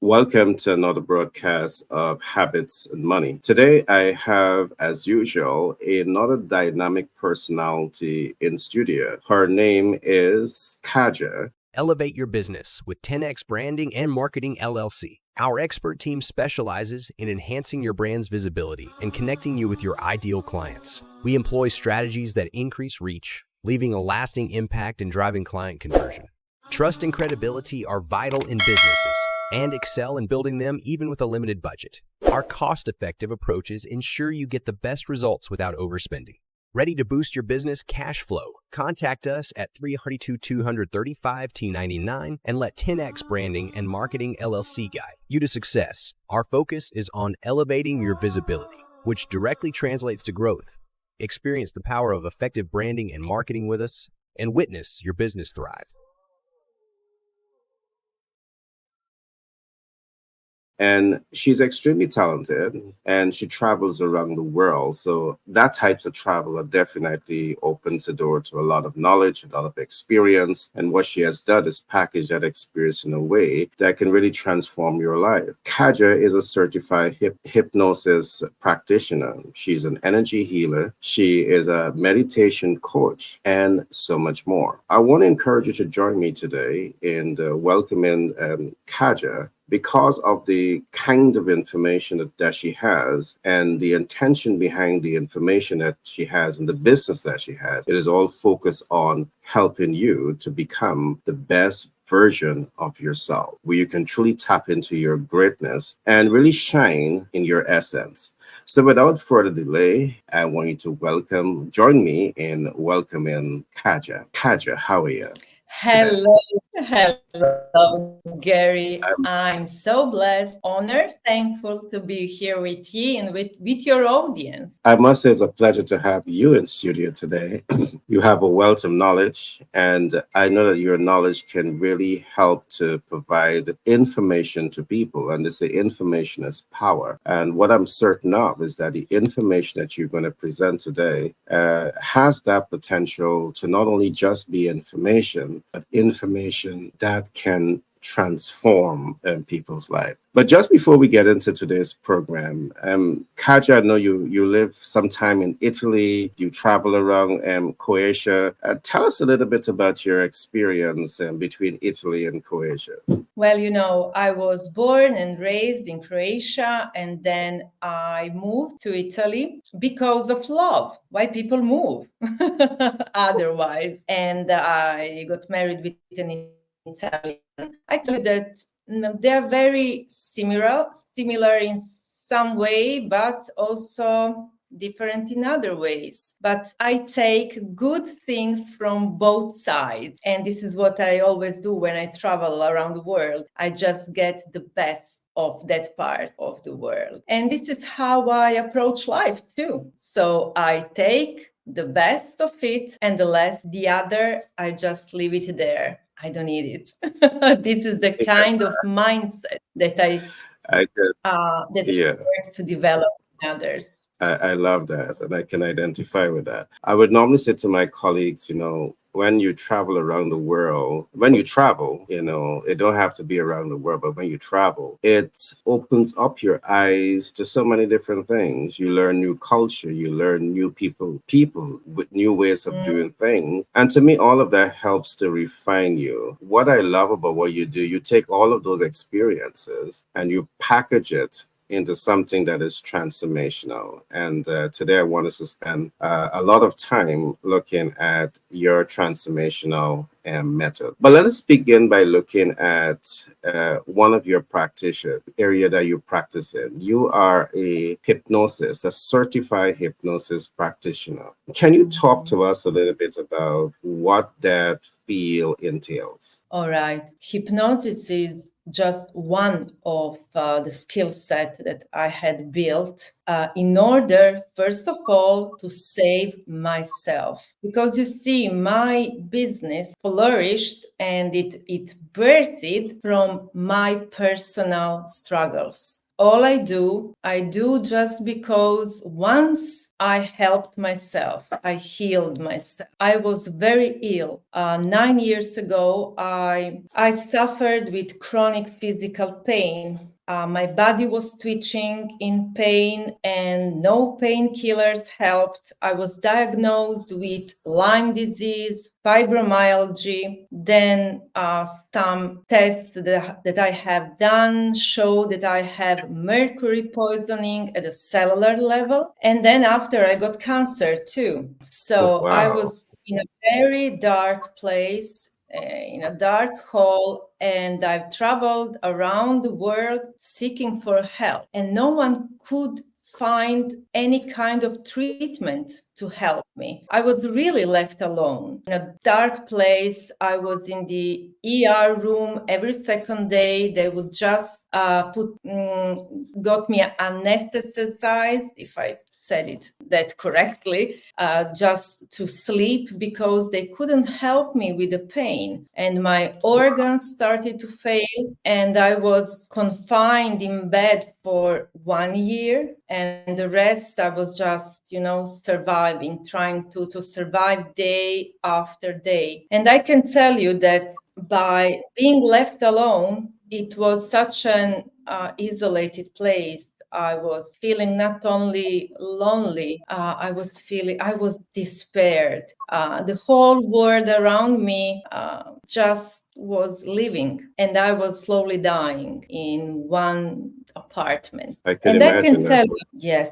Welcome to another broadcast of Habits and Money. Today, I have, as usual, another dynamic personality in studio. Her name is Katja. Elevate your business with 10x Branding and Marketing LLC. Our expert team specializes in enhancing your brand's visibility and connecting you with your ideal clients. We employ strategies that increase reach, leaving a lasting impact and driving client conversion. Trust and credibility are vital in businesses and excel in building them even with a limited budget. Our cost-effective approaches ensure you get the best results without overspending. Ready to boost your business cash flow? Contact us at 332-235-T99 and let 10x Branding and Marketing LLC guide you to success. Our focus is on elevating your visibility, which directly translates to growth. Experience the power of effective branding and marketing with us and witness your business thrive. And she's extremely talented and she travels around the world. So that types of travel are definitely opens the door to a lot of knowledge, a lot of experience. And what she has done is package that experience in a way that can really transform your life. Katja is a certified hypnosis practitioner. She's an energy healer. She is a meditation coach and so much more. I want to encourage you to join me today in welcoming Katja, because of the kind of information that she has and the intention behind the information that she has and the business that she has. It is all focused on helping you to become the best version of yourself, where you can truly tap into your greatness and really shine in your essence. So without further delay, I want you to join me in welcoming Katja. Katja, how are you? Hello, hello, Gary. I'm I'm so blessed, honored, thankful to be here with you and with your audience. I must say it's a pleasure to have you in studio today. You have a wealth of knowledge, and I know that your knowledge can really help to provide information to people. And they say information is power. And what I'm certain of is that the information that you're going to present today has that potential to not only just be information, but information that can transform people's life. But just before we get into today's program, Katja, I know you live sometime in Italy. You travel around Croatia. Tell us a little bit about your experience between Italy and Croatia. Well, I was born and raised in Croatia, and then I moved to Italy because of love. Why people move otherwise? And I got married with an Italian. I tell you that they're very similar in some way, but also different in other ways. But I take good things from both sides. And this is what I always do when I travel around the world. I just get the best of that part of the world. And this is how I approach life too. So I take the best of it and the other, I just leave it there. I don't need it. This is the kind of mindset that I can, I yeah. work to develop in others. I love that, and I can identify with that. I would normally say to my colleagues, when you travel around the world, it don't have to be around the world, but when you travel, it opens up your eyes to so many different things. You learn new culture, you learn new people with new ways of doing things. And to me, all of that helps to refine you. What I love about what you do, you take all of those experiences and you package it into something that is transformational. And today I want us to spend a lot of time looking at your transformational method. But let us begin by looking at one of your practitioner area that you practice in. You are a certified hypnosis practitioner. Can you talk to us a little bit about what that field entails? All right. Hypnosis is just one of the skill set that I had built in order, first of all, to save myself. Because you see, my business flourished and it birthed from my personal struggles. all I do just because once I helped myself, I healed myself. I was very ill. 9 years ago, I suffered with chronic physical pain. My body was twitching in pain and no painkillers helped. I was diagnosed with Lyme disease, fibromyalgia. Then some tests that I have done show that I have mercury poisoning at a cellular level. And then after I got cancer too. Oh, So I wow. was in a very dark place, in a dark hole, and I've traveled around the world seeking for help, and no one could find any kind of treatment to help me. I was really left alone in a dark place. I was in the ER room every second day. They would just got me anesthetized, if I said it that correctly, just to sleep because they couldn't help me with the pain. And my organs started to fail, and I was confined in bed for 1 year. And the rest, I was just, surviving, trying to survive day after day. And I can tell you that by being left alone, it was such an isolated place. I was feeling not only lonely, I was despaired. The whole world around me just was living, and I was slowly dying in one apartment. I could And I can imagine that. tell you, yes,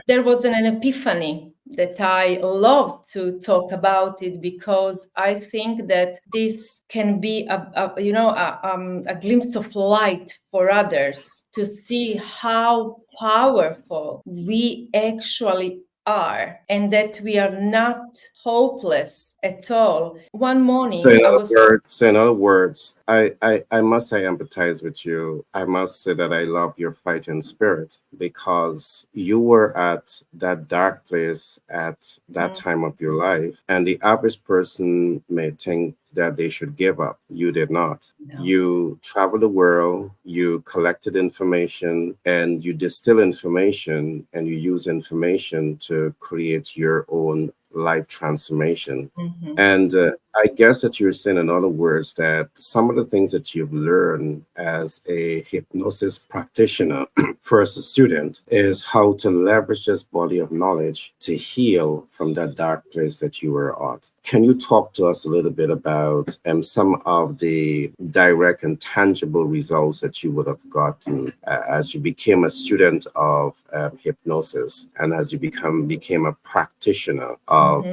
there was an epiphany that I love to talk about it because I think that this can be a glimpse of light for others to see how powerful we actually are, and that we are not hopeless at all. One So morning in I other was words, so in other words, I must say I empathize with you. I must say that I love your fighting spirit because you were at that dark place at that time of your life, and the average person may think that they should give up. You did not. no. You traveled the world, you collected information, and you distill information, and you use information to create your own life transformation. Mhm. And I guess that you're saying, in other words, that some of the things that you've learned as a hypnosis practitioner, first a student, is how to leverage this body of knowledge to heal from that dark place that you were at. Can you talk to us a little bit about some of the direct and tangible results that you would have gotten as you became a student of hypnosis and as you became a practitioner of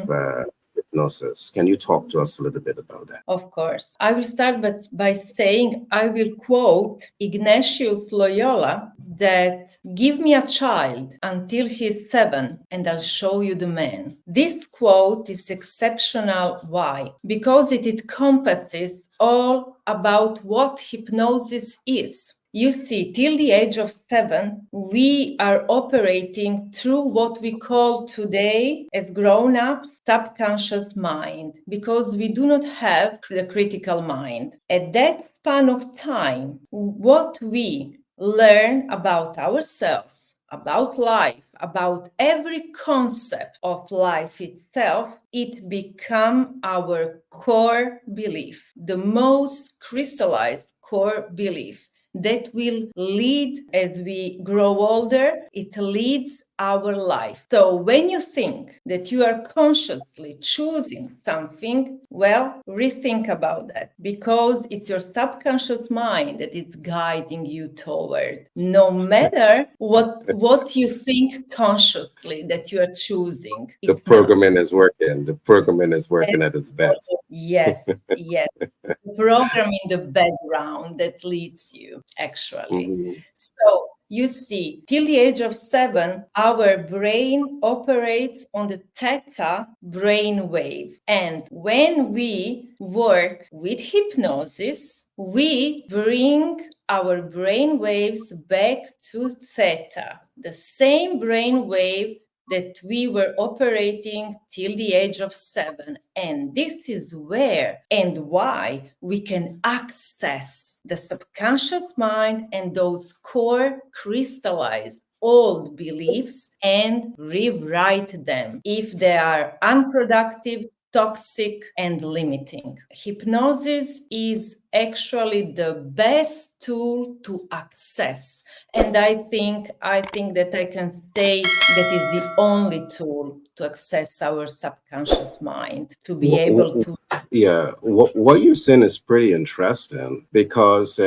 hypnosis? Can you talk to us a little bit about that? Of course. I will start by saying I will quote Ignatius Loyola that give me a child until he's 7 and I'll show you the man. This quote is exceptional. Why? Because it encompasses all about what hypnosis is. You see, till the age of 7, we are operating through what we call today as grown-ups subconscious mind, because we do not have the critical mind. At that span of time, what we learn about ourselves, about life, about every concept of life itself, it become our core belief, the most crystallized core belief that will lead as we grow older. It leads our life. So when you think that you are consciously choosing something, well, rethink about that, because it's your subconscious mind that is guiding you toward. No matter what you think consciously that you are choosing, The it's not. programming is working. The programming is working at its best. Yes, yes. The program in the background that leads you, actually. Mhm. So you see, till the age of 7, our brain operates on the theta brain wave. And when we work with hypnosis, we bring our brain waves back to theta, the same brain wave that we were operating till the age of 7. And this is where and why we can access the subconscious mind and those core crystallized old beliefs and rewrite them if they are unproductive, toxic, and limiting. Hypnosis is actually the best tool to access, and I think that I can say that is the only tool to access our subconscious mind, to be able to. Yeah, what you're saying is pretty interesting because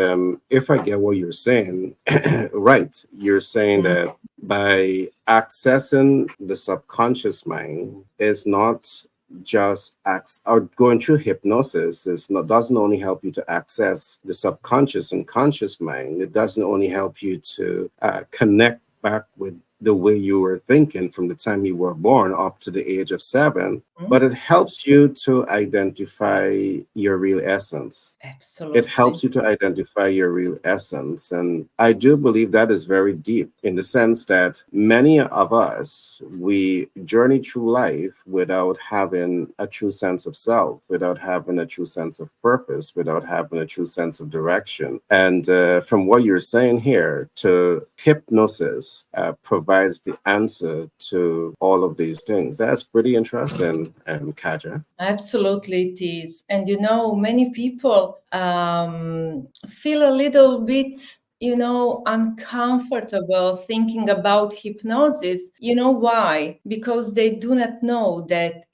if I get what you're saying, right, you're saying that by accessing the subconscious mind is not just or going through hypnosis is not doesn't only help you to access the subconscious and conscious mind. It doesn't only help you to connect back with the way you were thinking from the time you were born up to the age of 7, but it helps you to identify your real essence. Absolutely. It helps you to identify your real essence. And I do believe that is very deep in the sense that many of us, we journey through life without having a true sense of self, without having a true sense of purpose, without having a true sense of direction. And from what you're saying here, to hypnosis provides the answer to all of these things. That's pretty interesting, Katja. Absolutely, it is. And many people feel a little bit, uncomfortable thinking about hypnosis. You know why? Because they do not know that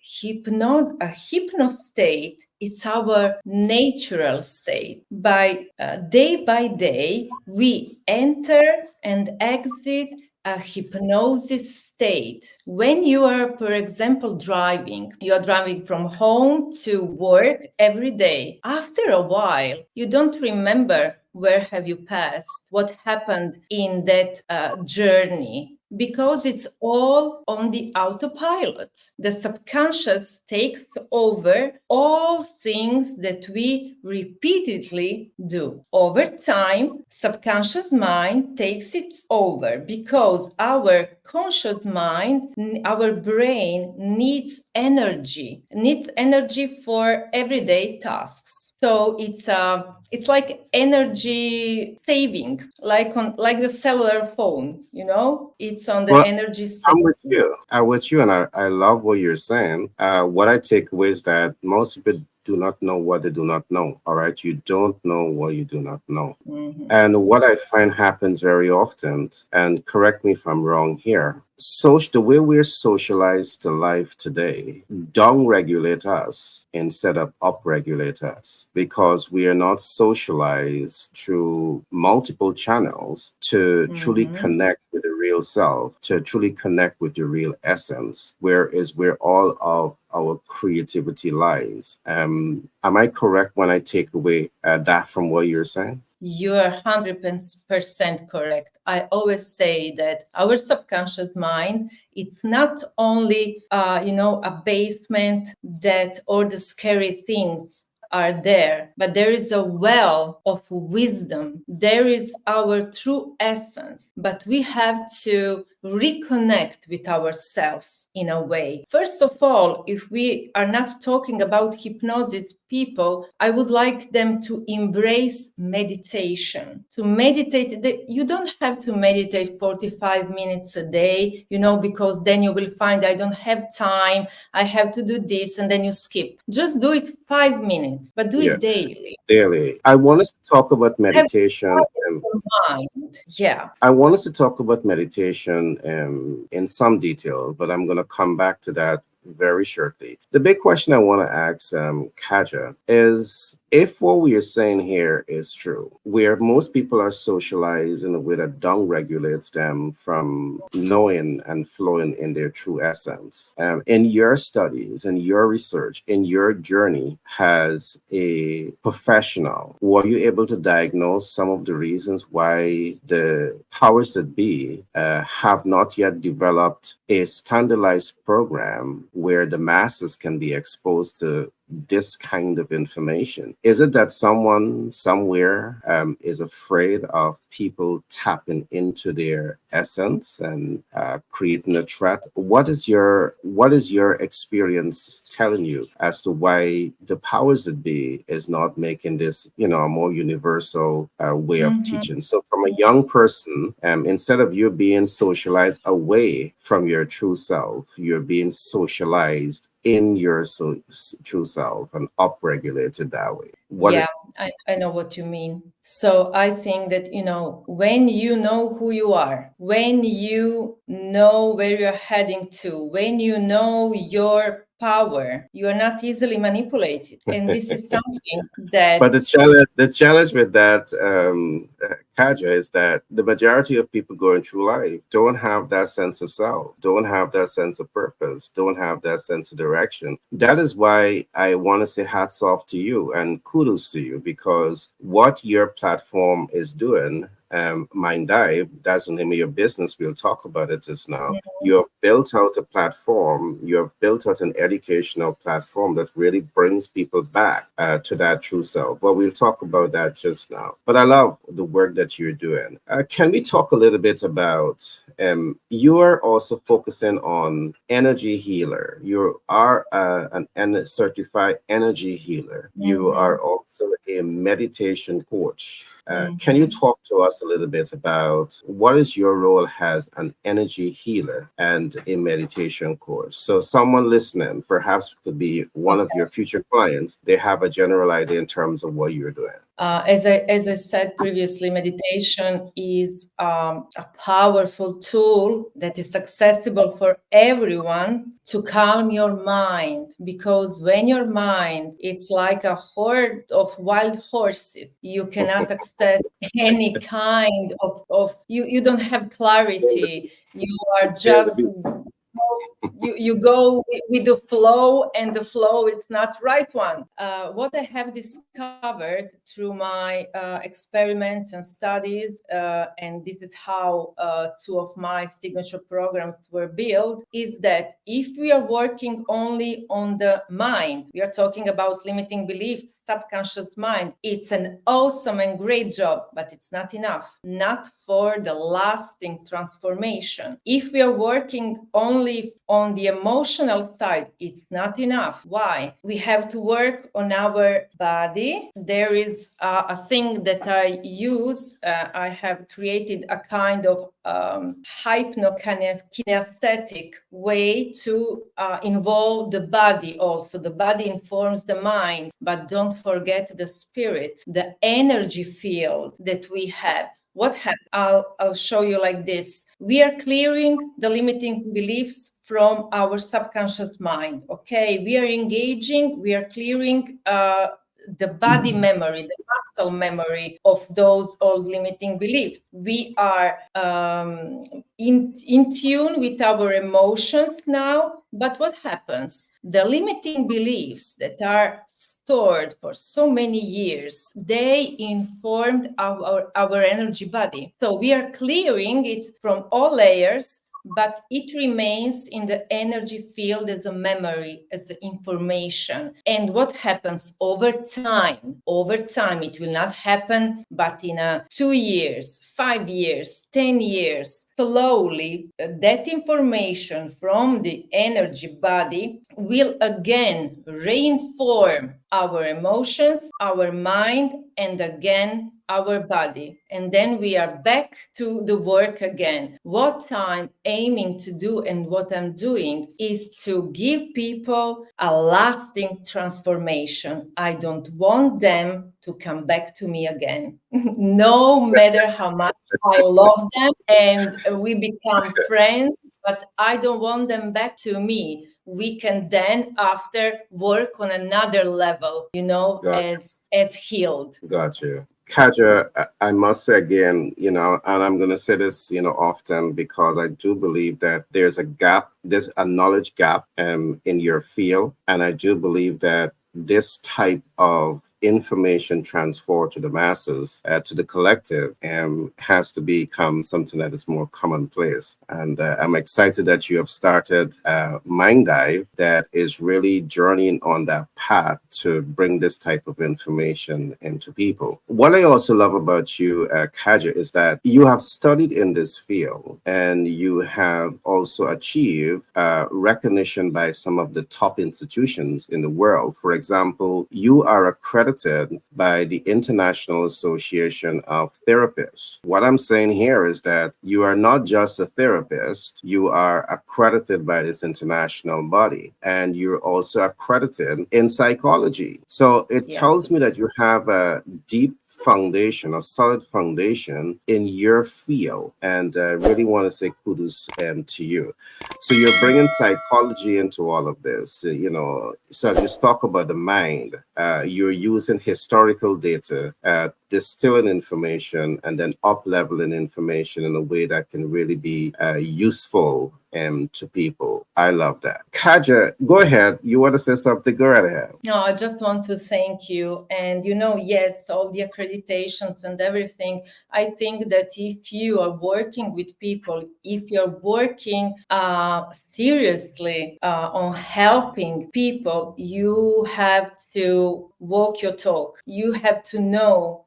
a hypno state is our natural state. By day, we enter and exit a hypnosis state. When you are, for example, you are driving from home to work every day. After a while, you don't remember where have you passed, what happened in that journey, because it's all on the autopilot. The subconscious takes over all things that we repeatedly do. Over time, subconscious mind takes it over because our conscious mind, our brain needs energy for everyday tasks. So it's like energy saving, like the cellular phone, it's on the Well, energy I'm saving. with you. I'm with you, and I love what you're saying. What I take away is that most people do not know what they do not know. All right, you don't know what you do not know. And what I find happens very often, and correct me if I'm wrong here, the way we're socialized to life today down-regulate us instead of up-regulate us because we are not socialized through multiple channels to truly connect with the real self, to truly connect with the real essence, where all of our creativity lies. Am I correct when I take away that from what you're saying? You are 100% correct. I always say that our subconscious mind, it's not only, a basement that all the scary things are there, but there is a well of wisdom. There is our true essence, but we have to reconnect with ourselves in a way. First of all, if we are not talking about hypnosis people, I would like them to embrace meditation. To meditate, you don't have to meditate 45 minutes a day, because then you will find I don't have time, I have to do this, and then you skip. Just do it 5 minutes, but do Yeah, it daily. daily. I want us to talk about Have meditation. your mind. Yeah. I want us to talk about meditation in some detail, but I'm going to come back to that very shortly. The big question I want to ask Katja is if what we are saying here is true, where most people are socialized in a way that down regulates them from knowing and flowing in their true essence. In your studies, in your research, in your journey as a professional, were you able to diagnose some of the reasons why the powers that be have not yet developed a standardized program where the masses can be exposed to this kind of information? Is it that someone somewhere is afraid of people tapping into their essence and creating a threat? What is your experience telling you as to why the powers that be is not making this, a more universal way of Mhm. teaching? So from a young person, instead of you being socialized away from your true self, you're being socialized in your true self and upregulated that way. Yeah, I know what you mean. So I think that, when you know who you are, when you know where you're heading to, when you know your power, you are not easily manipulated. And this is something that, But the challenge with that, Katja, is that the majority of people going through life don't have that sense of self, don't have that sense of purpose, don't have that sense of direction. That is why I want to say hats off to you and kudos to you, because what your platform is doing, MINDIVE, that's the name of your business. We'll talk about it just now. You have built out a platform, you have built out an educational platform that really brings people back to that true self. Well, we'll talk about that just now. But I love the work that you're doing. Can we talk a little bit about you are also focusing on energy healer. You are an certified energy healer. You are also a meditation coach. Can you talk to us a little bit about what is your role as an energy healer and a meditation coach? So someone listening, perhaps could be one of your future clients, they have a general idea in terms of what you're doing. as I said previously, meditation is a powerful tool that is accessible for everyone to calm your mind. Because when your mind, it's like a herd of wild horses, you cannot access any kind of you don't have clarity. You are just you go with the flow, and the flow it's not right one. What I have discovered through my experiments and studies, and this is how two of my signature programs were built, is that if we are working only on the mind, we are talking about limiting beliefs, subconscious mind, it's an awesome and great job, but it's not enough, not for the lasting transformation. If we are working only on the emotional side, it's not enough. Why? We have to work on our body. There is a thing that I use. I have created a kind of hypnokinesthetic way to involve the body also. The body informs the mind, but don't forget the spirit, the energy field that we have. What happens? I'll show you like this. We are clearing the limiting beliefs from our subconscious mind. Okay, we are engaging, we are clearing the body memory, the muscle memory of those old limiting beliefs. We are in tune with our emotions now. But what happens? The limiting beliefs that are stored for so many years, they informed our energy body. So we are clearing it from all layers, but it remains in the energy field as a memory, as the information. And what happens over time? Over time, it will not happen, but in 2 years, 5 years, 10 years, slowly, that information from the energy body will again reinform our emotions, our mind, and again our body. And then we are back to the work again. What I'm aiming to do and what I'm doing is to give people a lasting transformation. I don't want them to come back to me again, no matter how much I love them and we become friends, but I don't want them back to me. We can then after work on another level, Gotcha. as healed. Gotcha. Katja, I must say again, and I'm going to say this, often, because I do believe that there's a gap, there's a knowledge gap in your field. And I do believe that this type of information transfer to the masses, to the collective, has to become something that is more commonplace. And I'm excited that you have started Mind Dive that is really journeying on that path to bring this type of information into people. What I also love about you, Katja, is that you have studied in this field and you have also achieved recognition by some of the top institutions in the world. For example, you are accredited by the International Association of Therapists. What I'm saying here is that you are not just a therapist, you are accredited by this international body, and you're also accredited in psychology. So it Yes. tells me that you have a deep foundation, a solid foundation in your field, and really want to say kudos to you. So you're bringing psychology into all of this, So as you talk about the mind, you're using historical data, distilling information, and then up-leveling information in a way that can really be useful to people. I love that. Katja, go ahead. You want to say something? Go right ahead. No, I just want to thank you. And yes, all the accreditations and everything. I think that if you are working with people, if you're working seriously on helping people, you have to walk your talk. You have to know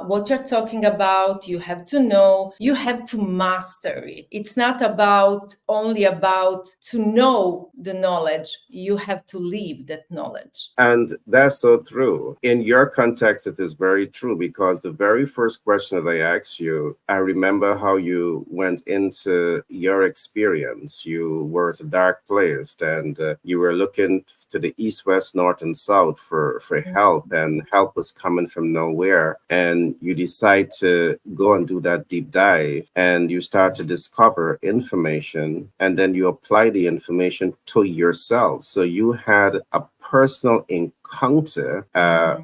what you're talking about. You have to know. You have to master it. It's not about to know the knowledge. You have to live that knowledge. And that's so true. In your context, it is very true because the very first question that I asked you, I remember how you went into your experience. You were at a dark place and you were looking to the east, west, north, and south for help, and help was coming from nowhere. And you decide to go and do that deep dive, and you start to discover information, and then you apply the information to yourself. So you had a personal encounter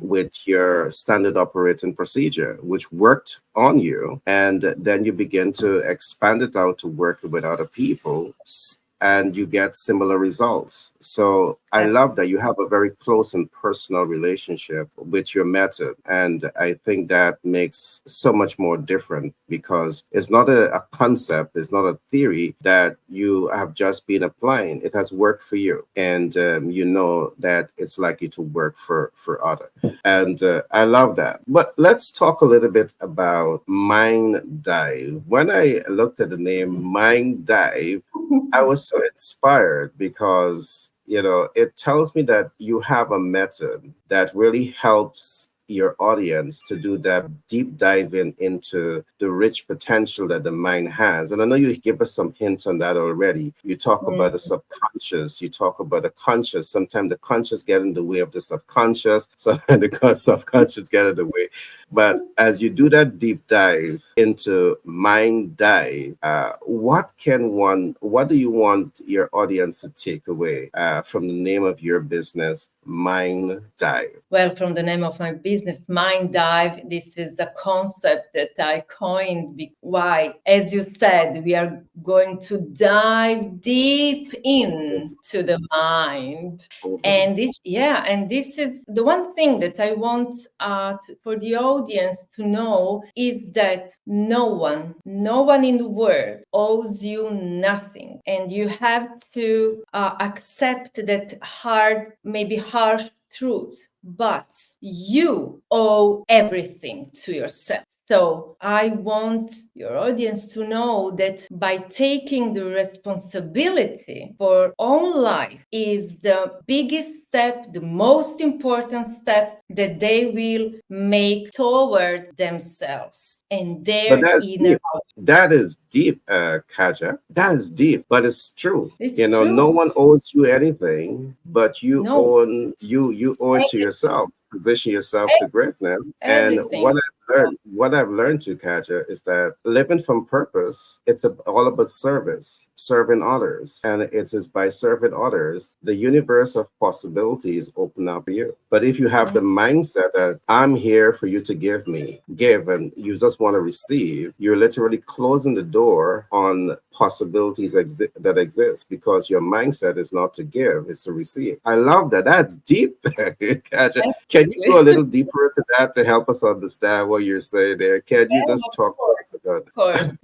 with your standard operating procedure, which worked on you, and then you begin to expand it out to work with other people, and you get similar results. So I love that you have a very close and personal relationship with your method. And I think that makes so much more different because it's not a concept, it's not a theory that you have just been applying. It has worked for you. And you know that it's likely to work for others. And I love that. But let's talk a little bit about Mind Dive. When I looked at the name Mind Dive, I was so inspired because, it tells me that you have a method that really helps your audience to do that deep diving into the rich potential that the mind has. And I know you give us some hints on that already. You talk about the subconscious, you talk about the conscious. Sometimes the conscious get in the way of the subconscious, sometimes the subconscious get in the way. But as you do that deep dive into Mind Dive, what do you want your audience to take away from the name of your business, Mind Dive? Well, from the name of my business, Mind Dive, this is the concept that I coined. Why? As you said, we are going to dive deep into the mind. And this is the one thing that I want for the audience to know is that no one in the world owes you nothing. And you have to accept that maybe harsh truth, but you owe everything to yourself. So I want your audience to know that by taking the responsibility for own life is the biggest step, the most important step that they will make toward themselves and But their that's inner. deep. That is deep, Katja. That is deep, but it's true. It's No true. one owes you anything, but you No. owe it to yourself. Position yourself to greatness. And Everything. what I what I've learned to Katja is that living from purpose, it's all about service, serving others. And it is by serving others, the universe of possibilities open up for you. But if you have the mindset that I'm here for you to give, and you just want to receive, you're literally closing the door on possibilities that exist because your mindset is not to give, it's to receive. I love that. That's deep. Katja. Can you go a little deeper into that to help us understand what you're saying there? Can you Yeah, just of talk to course. us about Of course,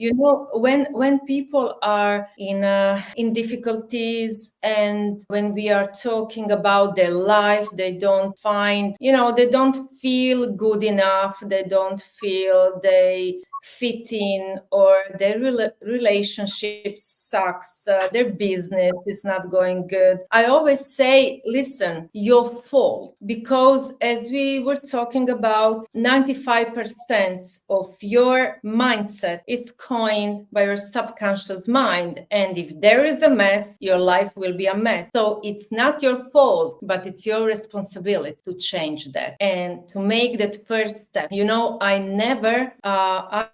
when people are in difficulties, and when we are talking about their life, they don't find, they don't feel good enough, they don't feel they fit in, or their relationship sucks, their business is not going good. I always say, listen, your fault, because as we were talking about, 95% of your mindset is coined by your subconscious mind. And if there is a mess, your life will be a mess. So it's not your fault, but it's your responsibility to change that and to make that first step.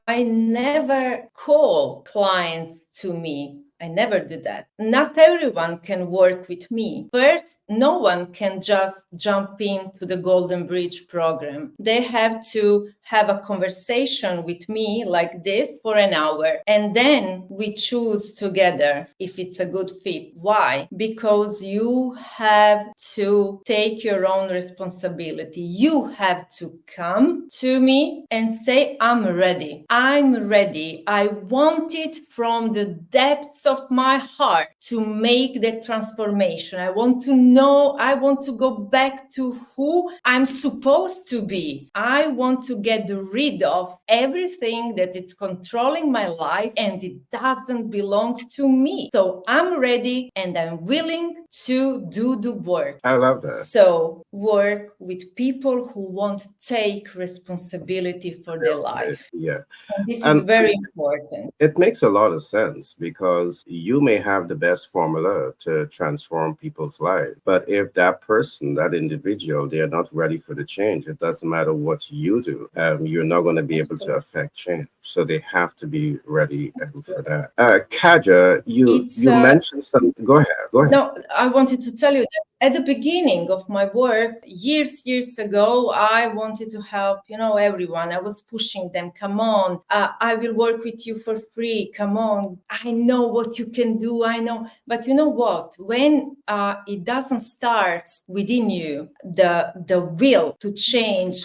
I never call clients to me. I never do that. Not everyone can work with me. First, no one can just jump into the Golden Bridge program. They have to have a conversation with me like this for an hour. And then we choose together if it's a good fit. Why? Because you have to take your own responsibility. You have to come to me and say, I'm ready. I'm ready. I want it from the depths of my heart to make that transformation. I want to know, I want to go back to who I'm supposed to be. I want to get rid of everything that is controlling my life and it doesn't belong to me. So I'm ready and I'm willing to do the work. I love that. So work with people who want to take responsibility for their life. Yeah. And this is And very important. it makes a lot of sense because you may have the best formula to transform people's life. But if that person, that individual, they're not ready for the change, it doesn't matter what you do. You're not going to be able to affect change. So they have to be ready for that. Katja, you mentioned some. Go ahead. Go ahead. No, I wanted to tell you that at the beginning of my work, years ago, I wanted to help, everyone. I was pushing them. Come on, I will work with you for free. Come on, I know what you can do. I know, but you know what? When it doesn't start within you, the will to change,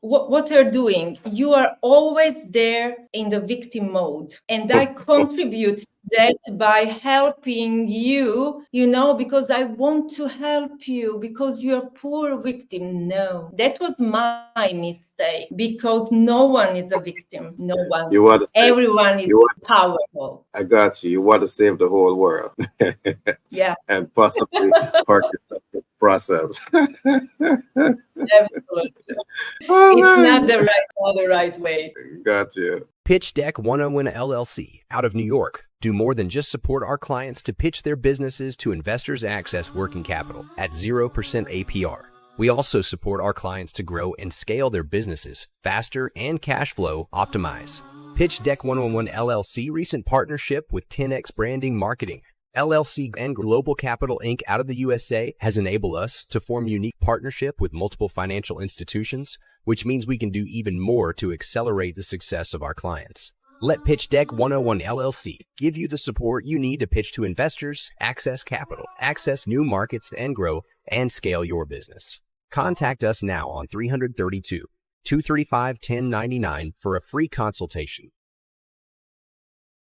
what you're doing, you are always there in the victim mode, and I contribute that by helping you, because I want to help you because you're a poor victim. No, that was my mistake, because no one is a victim. No one. You want to save, Everyone is powerful. I got you. You want to save the whole world. Yeah. And possibly part yourself in the process. Absolutely. It's not the right way. Got you. Pitch Deck 101 LLC out of New York do more than just support our clients to pitch their businesses to investors access working capital at 0% APR. We also support our clients to grow and scale their businesses faster and cash flow optimize. Pitch Deck 101 LLC recent partnership with 10X Branding Marketing LLC and Global Capital Inc. out of the USA has enabled us to form unique partnership with multiple financial institutions, which means we can do even more to accelerate the success of our clients. Let Pitch Deck 101 LLC give you the support you need to pitch to investors, access capital, access new markets and grow and scale your business. Contact us now on 332-235-1099 for a free consultation.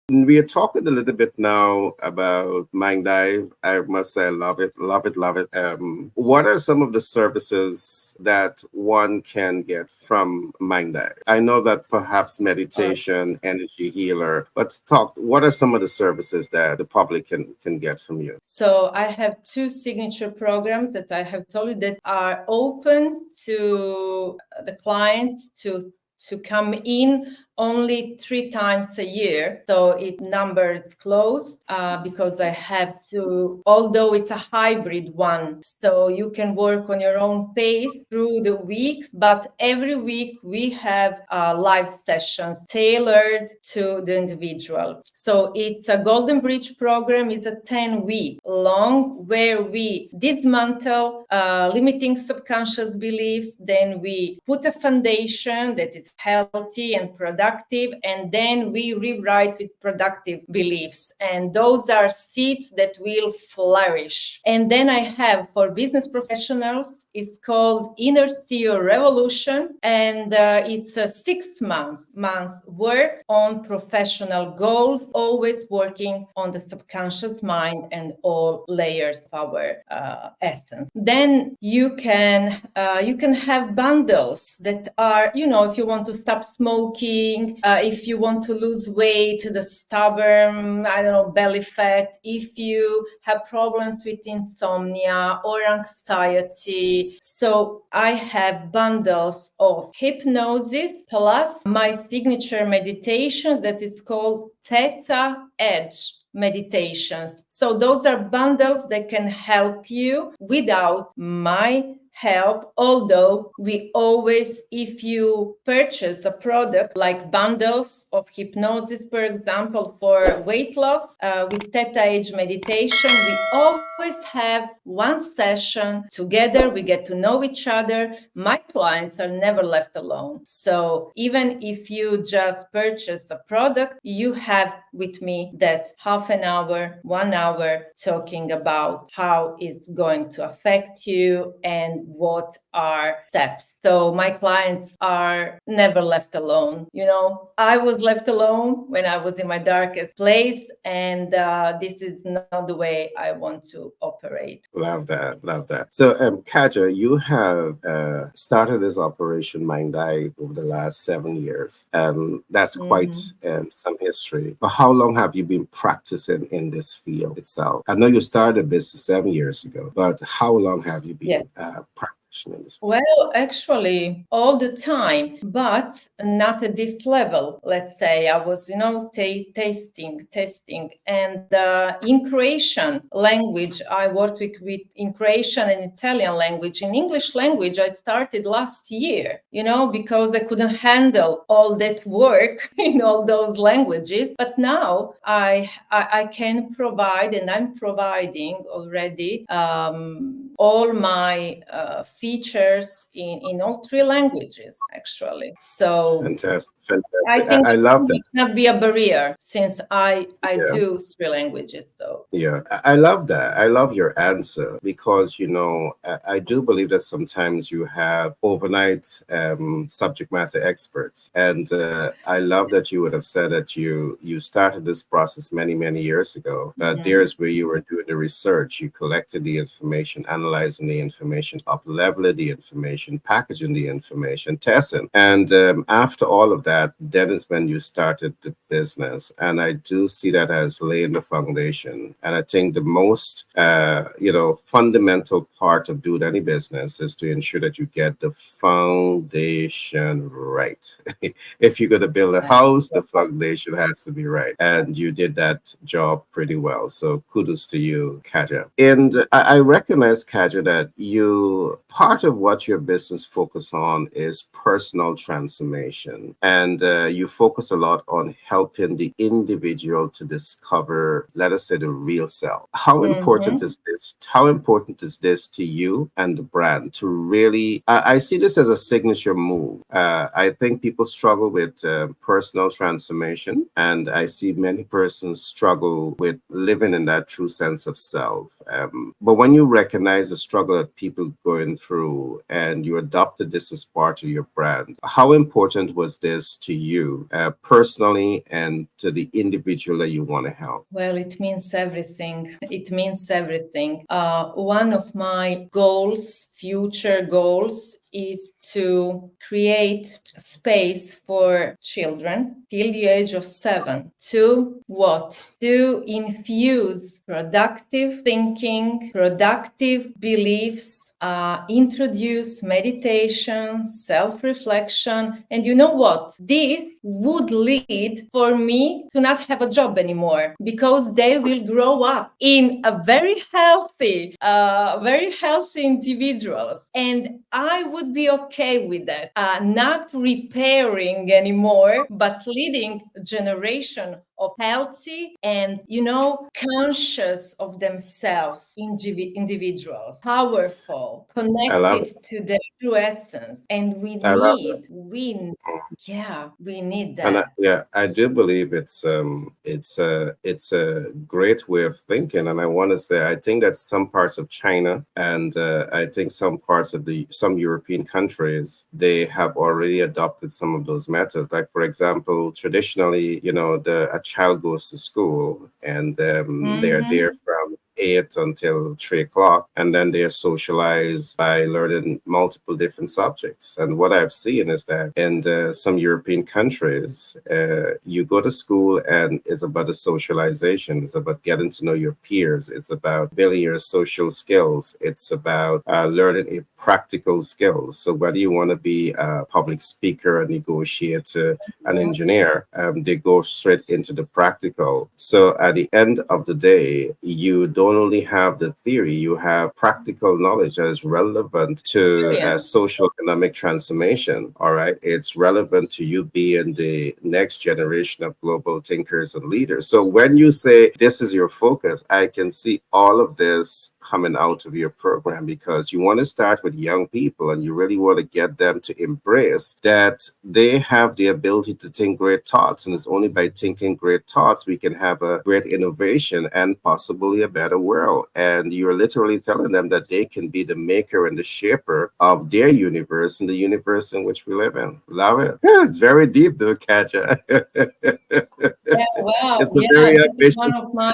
We are talking a little bit now about MINDIVE. I must say, I love it, love it, love it. What are some of the services that one can get from MINDIVE? I know that perhaps meditation, energy healer, but what are some of the services that the public can get from you? So I have 2 signature programs that I have told you that are open to the clients to come in only 3 times a year. So its number is closed because I have to, although it's a hybrid one, so you can work on your own pace through the weeks, but every week we have live sessions tailored to the individual. So it's a Golden Bridge program, is a 10-week long where we dismantle limiting subconscious beliefs, then we put a foundation that is healthy and productive, and then we rewrite with productive beliefs. And those are seeds that will flourish. And then I have for business professionals, it's called Inner CEO Revolution, and it's a 6-month work on professional goals, always working on the subconscious mind and all layers of our essence. Then you can have bundles that are, if you want to stop smoking, if you want to lose weight, the stubborn, belly fat, if you have problems with insomnia or anxiety. So I have bundles of hypnosis plus my signature meditation that is called Theta Edge meditations. So those are bundles that can help you without my help, although we always, if you purchase a product like bundles of hypnosis, for example, for weight loss with Theta Age meditation, we always have one session together. We get to know each other. My clients are never left alone. So even if you just purchase the product, you have with me that half an hour, 1 hour talking about how it's going to affect you and what are steps. So my clients are never left alone. I was left alone when I was in my darkest place, and this is not the way I want to operate. Love that. Love that. So, Katja, you have started this operation MINDIVE over the last 7 years. That's quite some history. But how long have you been practicing in this field itself? I know you started a business 7 years ago, but how long have you been practicing in this field? Well, actually, all the time, but not at this level. Let's say I was, testing. And in Croatian language, I worked with in Croatian and Italian language. In English language, I started last year, because I couldn't handle all that work in all those languages. But now I can provide, and I'm providing already all my features in all 3 languages, actually. So Fantastic. I think I love that. it not be a barrier since I do 3 languages. So Yeah, I love that. I love your answer because, I do believe that sometimes you have overnight subject matter experts. And I love that you would have said that you started this process many, many years ago. There's where you were doing the research. You collected the information, analyzing the information, up-leveling the information, packaging the information, testing. And after all of that, that is when you started the business. And I do see that as laying the foundation. And I think the most, fundamental part of doing any business is to ensure that you get the foundation right. If you're going to build a house, the foundation has to be right. And you did that job pretty well. So kudos to you, Katja. And I recognize, Katja, that part of what your business focus on is personal transformation. And you focus a lot on helping the individual to discover, let us say, the real self. How important is this? How important is this to you and the brand to really, I see this as a signature move. I think people struggle with personal transformation, and I see many persons struggle with living in that true sense of self. But when you recognize the struggle that people going through and you adopted this as part of your brand, how important was this to you personally and to the individual that you want to help? Well, it means everything. It means everything. One of my goals, future goals, is to create space for children till the age of 7 to what? To infuse productive thinking, productive beliefs, introduce meditation, self-reflection, and you know what? This would lead for me to not have a job anymore because they will grow up in a very healthy individuals, and I would be okay with that. Not repairing anymore, but leading a generation of healthy and, conscious of themselves individuals, powerful, I love connected it. to their true essence. And I love it. we need And that. yeah, I do believe it's a great way of thinking. And I want to say I think that some parts of China and I think some parts of some European countries, they have already adopted some of those methods. Like for example, traditionally, a child goes to school and they're there Mhm. from 8 until 3 o'clock, and then they're socialized by learning multiple different subjects. And what I've seen is that in some European countries, you go to school and it's about the socialization, it's about getting to know your peers, it's about building your social skills, it's about learning a practical skills. So whether you want to be a public speaker, a negotiator, an engineer, they go straight into the practical. So at the end of the day, you don't only have the theory, you have practical knowledge that is relevant to Experience. social economic transformation. All right. It's relevant to you being the next generation of global thinkers and leaders. So when you say this is your focus, I can see all of this coming out of your program, because you want to start with young people and you really want to get them to embrace that they have the ability to think great thoughts. And it's only by thinking great thoughts we can have a great innovation and possibly a better world. And you're literally telling them that they can be the maker and the shaper of their universe and the universe in which we live in. Love it. Yeah, it's very deep though, Katja. Yeah, well, It's a yeah, very this is ambitious. one of my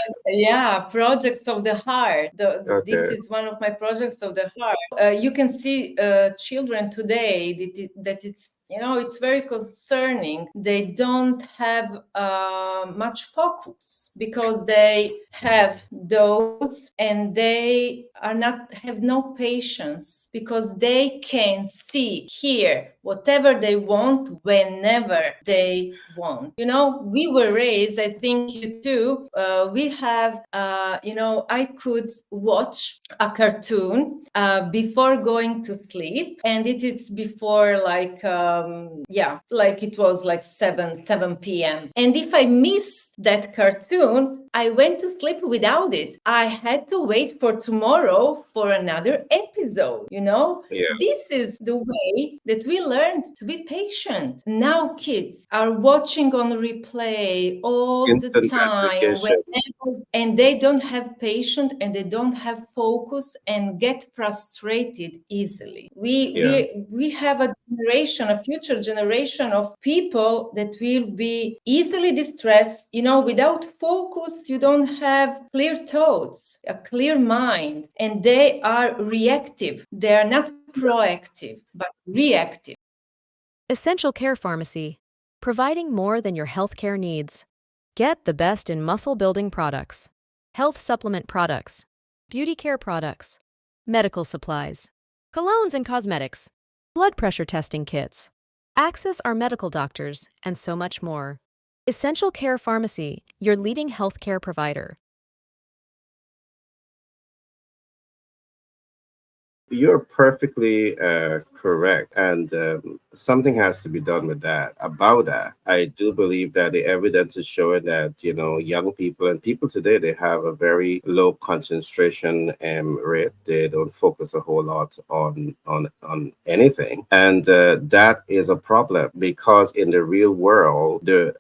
projects of the heart. This Okay. is one of my projects of the heart. You can see children today that it's very concerning. They don't have much focus because they have those, and they are not have no patience because they can see, hear whatever they want whenever they want. We were raised, I think you too, we have, I could watch a cartoon before going to sleep, and it is before like it was like 7 p.m. And if I missed that cartoon, I went to sleep without it. I had to wait for tomorrow for another episode. Yeah. This is the way that we learned to be patient. Now kids are watching on replay all the Instant time, gratification. and they don't have patience and they don't have focus and get frustrated easily. We Yeah. we have a future generation of people that will be easily distressed. Without focus, you don't have clear thoughts, a clear mind, and they are reactive. They are not proactive, but reactive. Essential Care Pharmacy, providing more than your healthcare needs. Get the best in muscle building products, health supplement products, beauty care products, medical supplies, colognes and cosmetics, blood pressure testing kits. Access our medical doctors, and so much more. Essential Care Pharmacy, your leading healthcare provider. You're perfectly correct, and something has to be done with that. About that, I do believe that the evidence is showing that young people and people today, they have a very low concentration rate. They don't focus a whole lot on anything, and that is a problem, because in the real world, the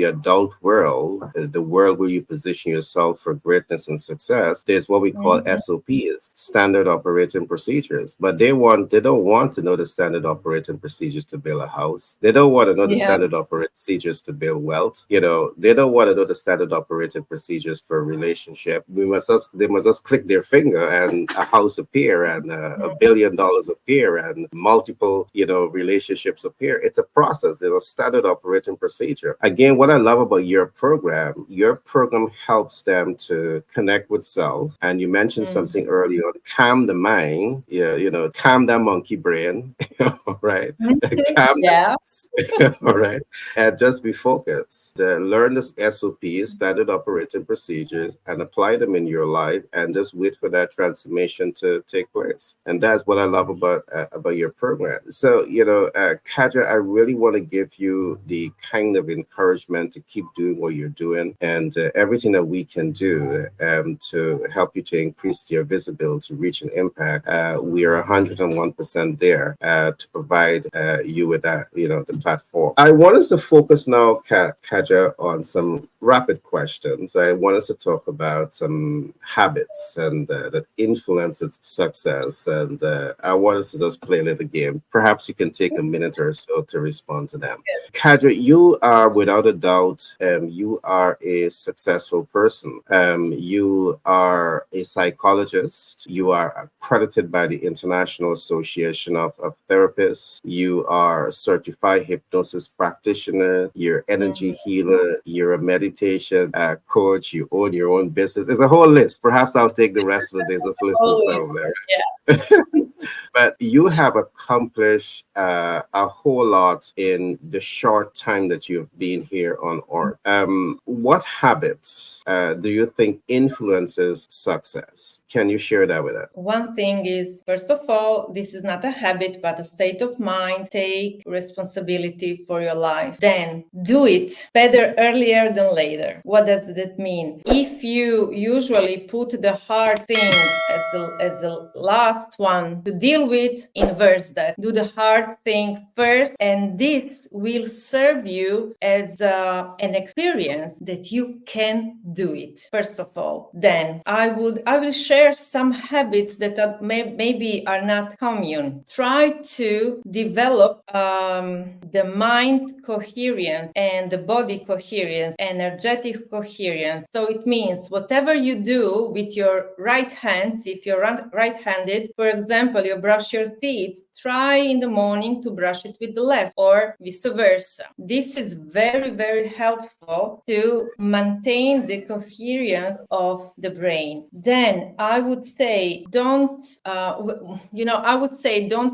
adult world, the world where you position yourself for greatness and success, there's what we call Mhm. SOPs, standard operating procedures. But they don't want to know know the standard operating procedures to build a house. They don't want to know the Yeah. standard operating procedures to build wealth. They don't want to know the standard operating procedures for a relationship. They must just click their finger and a house appear and $1 billion appear and multiple, relationships appear. It's a process. There's a standard operating procedure. Again, what I love about your program helps them to connect with self. And you mentioned something earlier on, calm the mind. Yeah, calm that monkey brain, right? Calm Yeah. all right. And just be focused. Learn the SOPs, standard operating procedures, and apply them in your life, and just wait for that transformation to take place. And that's what I love about your program. So, Katja, I really want to give you the kind of encouragement to keep doing what you're doing, and everything that we can do to help you to increase your visibility, reach an impact. We are 101% there to provide you with that, the platform. I want us to focus now, Katja, on some rapid questions. I want us to talk about some habits and that influences success. And I want us to just play a little game. Perhaps you can take a minute or so to respond to them. Katja, you are without a doubt, you are a successful person. You are a psychologist. You are accredited by the International Association of Therapists. You are a certified hypnosis practitioner. You're energy healer. You're a meditation coach. You own your own business. There's a whole list. Perhaps I'll take the rest of the days. Just listen some there. Yeah. But you have accomplished a whole lot in the short time that you've been here on Earth. What habits do you think influences success? Can you share that with us? One thing is, first of all, this is not a habit, but a state of mind. Take responsibility for your life. Then do it better earlier than later. What does that mean? If you usually put the hard thing as the last one to deal with, inverse that. Do the hard thing first, and this will serve you as an experience that you can do it. First of all, then I will share some habits that maybe are not common. Try to develop the mind coherence and the body coherence, energetic coherence. So it means whatever you do with your right hands, if you're right-handed, for example, you brush your teeth, try in the morning to brush it with the left or vice versa. This is very, very helpful to maintain the coherence of the brain. Then I would say don't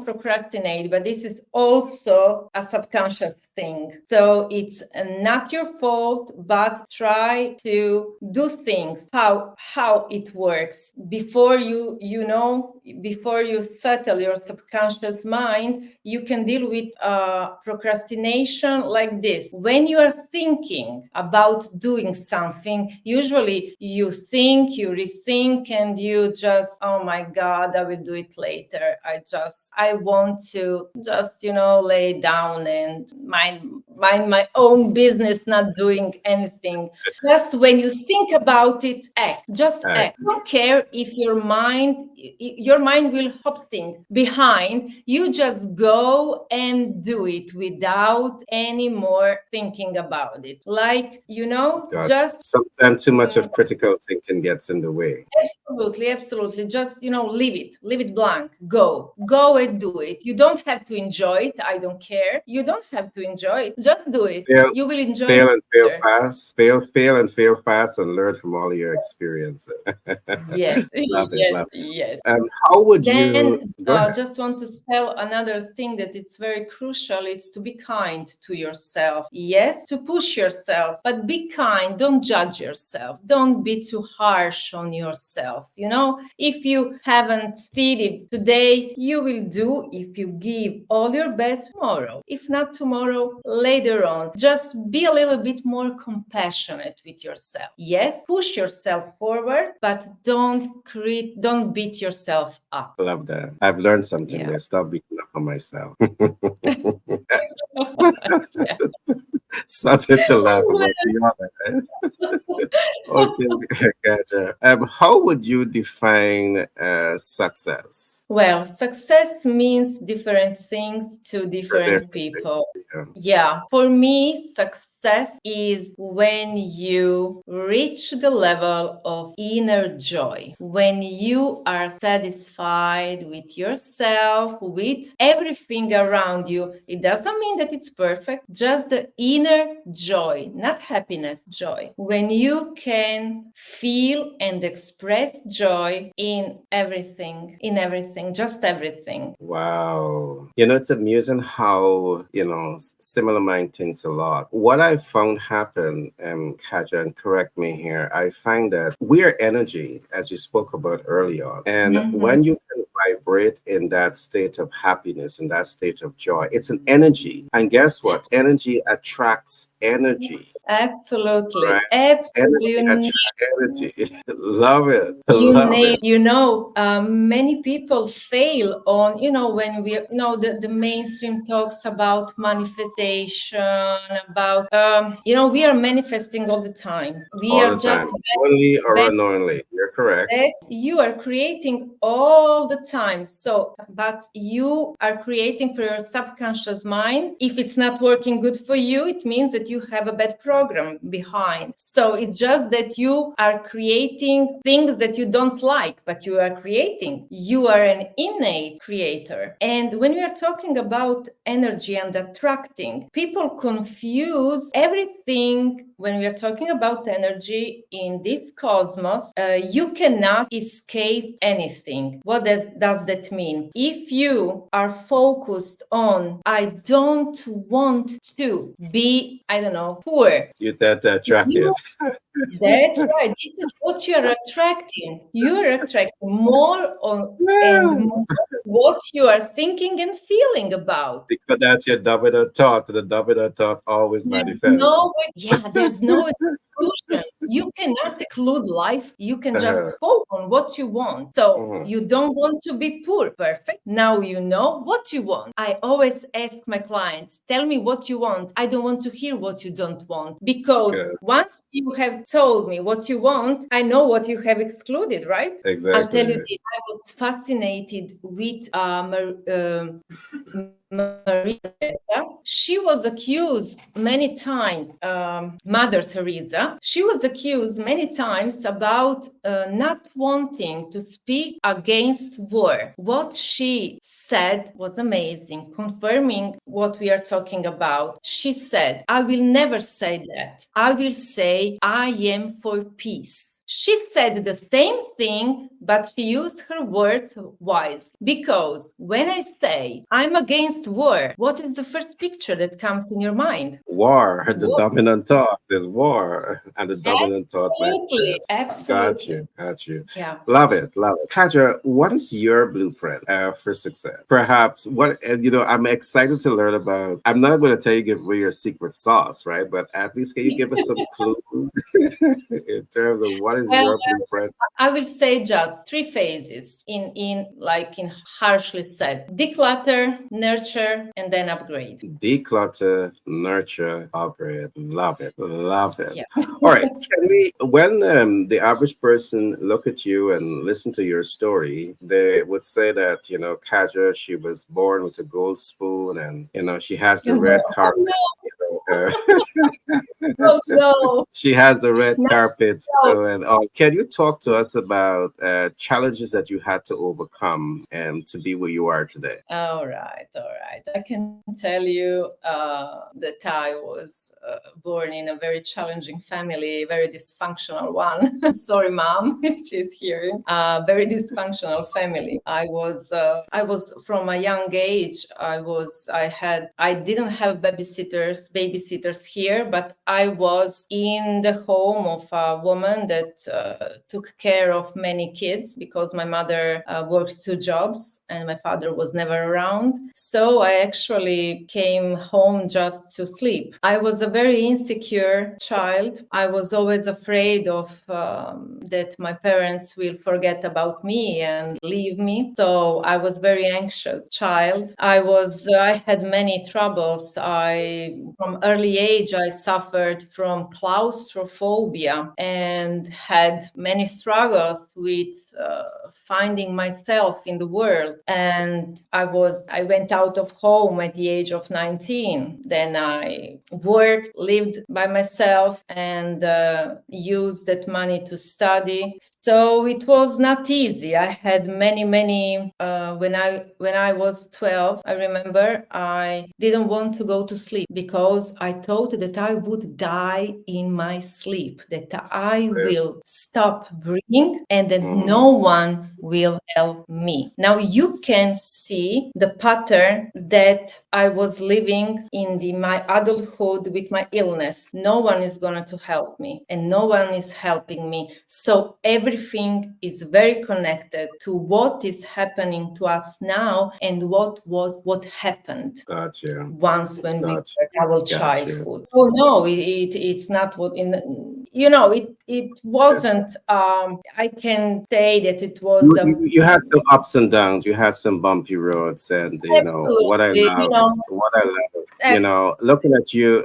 procrastinate, but this is also a subconscious thing. So it's not your fault, but try to do things how it works before before you settle your subconscious mind. You can deal with procrastination like this. When you are thinking about doing something, usually you think, you rethink, and you just, oh my God, I will do it later. I want to just, lay down and mind my own business, not doing anything. Just when you think about it, act. Just act. Don't care if your mind will hop thing behind. You just go and do it without any more thinking about it. Like, just sometimes too much of critical thinking gets in the way. Absolutely. Just, leave it blank. Go and do it. You don't have to enjoy it. I don't care. You don't have to enjoy it. Just do it. You will enjoy fail it. And fail fast. Fail and fail fast, and learn from all your experiences. Yes. Love it. Yes. How would Then you go ahead. just want to tell another thing that it's very crucial. It's to be kind to yourself. Yes, to push yourself, but be kind. Don't judge yourself. Don't be too harsh on yourself. If you haven't succeeded today, you will do if you give all your best tomorrow. If not tomorrow, later on. Just be a little bit more compassionate with yourself. Yes, push yourself forward, but don't beat yourself up. I love that. I've learned something Yeah. there. Stop beating up on myself. Yeah. Something to laugh about. Right? Okay, Katja. How would you define success? Well, success means different things to For different different people. people. Yeah, for me, success is when you reach the level of inner joy, when you are satisfied with yourself, with everything around you. It doesn't mean that it's perfect, just the inner joy, not happiness, joy. When you can feel and express joy in everything, just everything. Wow. You know, it's amusing how, similar mind thinks a lot. What I found happen, Katja, and correct me here, I find that we are energy, as you spoke about earlier. And Mhm. when you can vibrate in that state of happiness, in that state of joy, it's an energy. And guess what? Energy attracts energy, Absolutely, right? absolutely. Energy attracts energy. Love it. You Love name, it. many people fail on, when the mainstream talks about manifestation, about, we are manifesting all the time. We All are the just time. Only or unknowingly. You're correct. that you are creating all the time. So, but you are creating for your subconscious mind. If it's not working good for you, it means that you have a bad program behind. So it's just that you are creating things that you don't like, but you are creating. You are an innate creator. And when we are talking about energy and attracting, people confuse everything when we are talking about energy in this cosmos. You cannot escape anything. What does that mean? If you are focused on, I don't want to be, I don't know, poor. You that attractive. That's right. This is what you're attracting. You're attracting more on and Yeah. more what you are thinking and feeling about. Because that's your dominant thought. The dominant thought always There's manifests. no, there's no exclusion. You cannot exclude life. You can just Uh-huh. focus on what you want. So Mhm. you don't want to be poor. Perfect. Now you know what you want. I always ask my clients, tell me what you want. I don't want to hear what you don't want. Because Good. once you have told me what you want, I know what you have excluded, right? I'll tell you Exactly. this. I was fascinated with Maria Teresa. She was accused many times, Mother Teresa. She was accused many times about not wanting to speak against war. What she said was amazing, confirming what we are talking about. She said, I will never say that. I will say, I am for peace. She said the same thing, but she used her words wise. Because when I say I'm against war, what is the first picture that comes in your mind? War. The War. dominant thought is war. And the dominant thought Absolutely. manifests. Got Absolutely. you. Got you. Yeah. Love it. Love it. Katja, what is your blueprint for success? Perhaps I'm excited to learn about. I'm not going to tell you give away your secret sauce, right? But at least can you give us some clues in terms of what is Well, your blueprint? I will say just three phases in harshly said: declutter, nurture, and then upgrade. Declutter, nurture, upgrade. Love it. Love it. Yeah. All right. Can we, when the average person look at you and listen to your story, they would say that, Kaja, she was born with a gold spoon and, she has the red Oh carpet. no, Uh, oh no. she has the red No, carpet. no. And can you talk to us about challenges that you had to overcome and to be where you are today? All right, all right. I can tell you that I was born in a very challenging family, very dysfunctional one. Sorry, mom, she's hearing. Very dysfunctional family. I was from a young age. I didn't have babysitters here, but I was in the home of a woman that took care of many kids because my mother worked two jobs and my father was never around. So I actually came home just to sleep. I was a very insecure child. I was always afraid of that my parents will forget about me and leave me. So I was very anxious child. I had many troubles. early age, I suffered from claustrophobia and had many struggles with finding myself in the world. And I went out of home at the age of 19. Then I worked, lived by myself, and used that money to study. So it was not easy. I had many when I was 12, I remember I didn't want to go to sleep because I thought that I would die in my sleep, that I will stop breathing and that no one will help me. Now you can see the pattern that I was living in my adulthood with my illness. No one is going to help me and no one is helping me. So everything is very connected to what is happening to us now and what happened Gotcha. once when we Gotcha. were in our Gotcha. childhood. Oh no, it's not what it wasn't. I can say that it was You had some ups and downs. You had some bumpy roads, and absolutely, what I love, looking at you,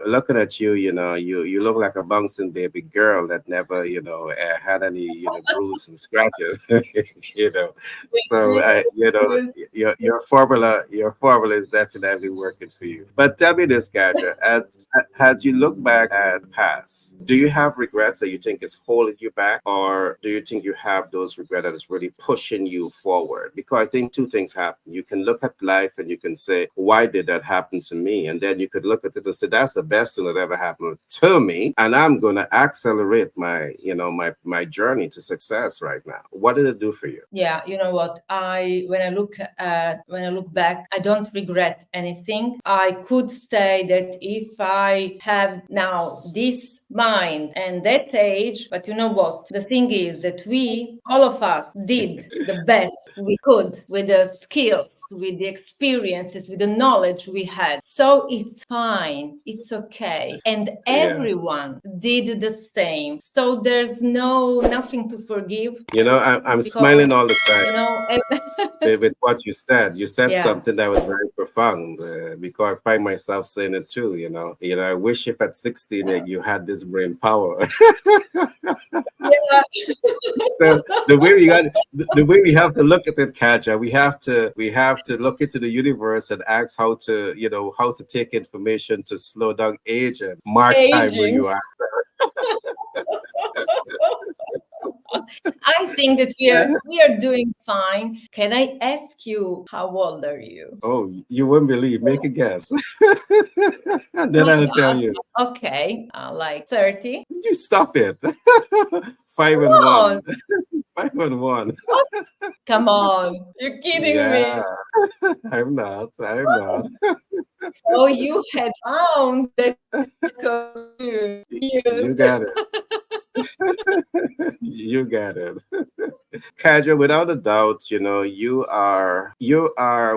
you look like a bouncing baby girl that never, had any, bruises and scratches, you know. So, your formula is definitely working for you. But tell me this, Katja, as you look back at the past, do you have regrets that you think is holding you back, or do you think you have those regrets that is really pushing you forward? Because I think two things happen. You can look at life and you can say, why did that happen to me? And then you could look at it and say, that's the best thing that ever happened to me, and I'm going to accelerate my journey to success right now. What did it do for you? Yeah, you know what? When I look back, I don't regret anything. I could say that if I have now this mind and that age, but you know what? The thing is that all of us, did the best we could with the skills, with the experiences, with the knowledge we had. So it's fine. It's okay. And everyone did the same. So there's nothing to forgive. I'm because, smiling all the time. You know, With what you said. You said yeah. something that was very profound, because I find myself saying it too. I wish if at 16 that you had this brain power. Yeah. So the way we have to look at it, Katja, we have to look into the universe and ask how to take information to slow down age and mark time where Aging. you are. I think that we are doing fine. Can I ask you how old are you? Oh, you wouldn't believe. Make a guess. And then Why I'll tell not? you. Okay, like 30. You stop it. Five Come and on, one. 5 and 1. come on. You're kidding Yeah, me. I'm not. I'm not. So you had found that conclusion. You got it. You got it. Kaja, without a doubt, you are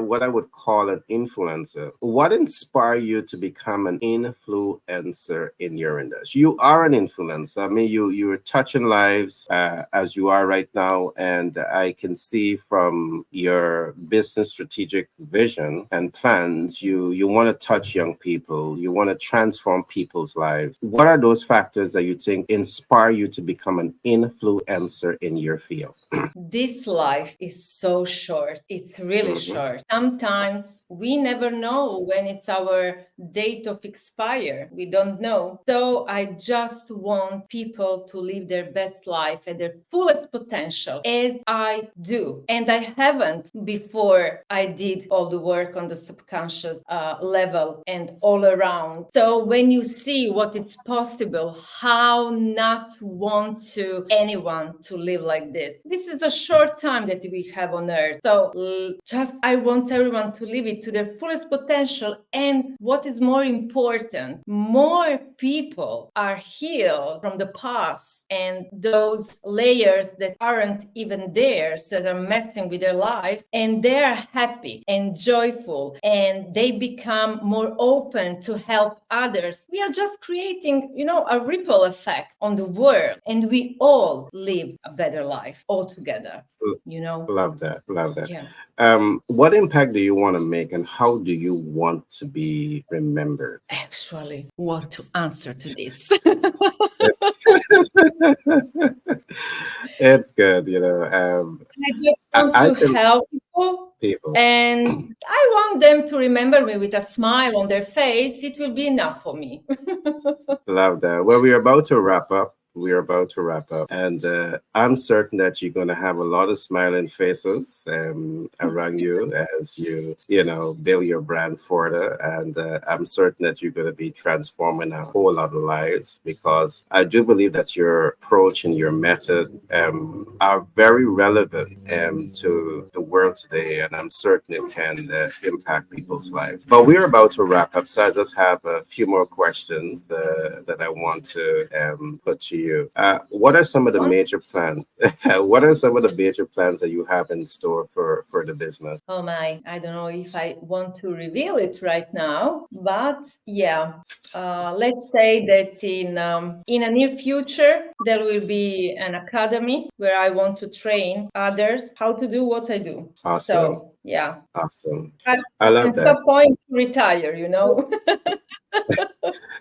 what I would call an influencer. What inspired you to become an influencer in your industry? You are an influencer. I mean, you're touching lives, as you are right now, and I can see from your business strategic vision and plans, you want to touch young people. You want to transform people's lives. What are those factors that you think inspire you to become an influencer in your field? This life is so short. It's really short. Sometimes we never know when it's our date of expire. We don't know. So I just want people to live their best life at their fullest potential as I do. And I haven't before I did all the work on the subconscious level and all around. So when you see what it's possible, how not want to anyone to live like this. This is a short time that we have on earth. So just I want everyone to live it to their fullest potential. And what is more important, more people are healed from the past and those layers that aren't even theirs, that are messing with their lives, and they're happy and joyful and they become more open to help others. We are just creating, a ripple effect on the world, and we all live a better life all together, you know? Love that. Love that. Yeah. What impact do you want to make, and how do you want to be remembered? Actually, what to answer to this? It's good, you know. I just want I to can help people, people and I want them to remember me with a smile on their face. It will be enough for me. love that. Well, we're about to wrap up. We're about to wrap up, and I'm certain that you're going to have a lot of smiling faces around you as you know, build your brand further. And I'm certain that you're going to be transforming a whole lot of lives, because I do believe that your approach and your method are very relevant to the world today, and I'm certain it can impact people's lives. But we're about to wrap up, so I just have a few more questions that I want to put to you. What are some of the major plans? What are some of the major plans that you have in store for the business? Oh my, I don't know if I want to reveal it right now, but yeah, let's say that in a near future, there will be an academy where I want to train others how to do what I do. Awesome. So yeah, Awesome. at, I love at that. some point, retire, you know?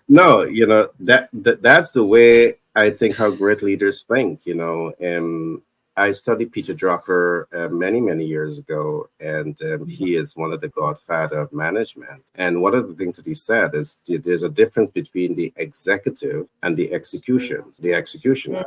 No, you know, that's the way I think how great leaders think, you know. And I studied Peter Drucker many years ago, and he is one of the godfather of management. And one of the things that he said is there's a difference between the executive and the executioner.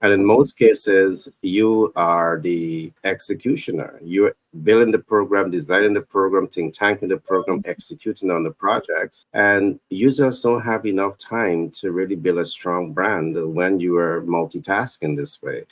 And in most cases, you are the executioner. You're building the program, designing the program, think tanking the program, executing on the projects. And you just don't have enough time to really build a strong brand when you are multitasking this way.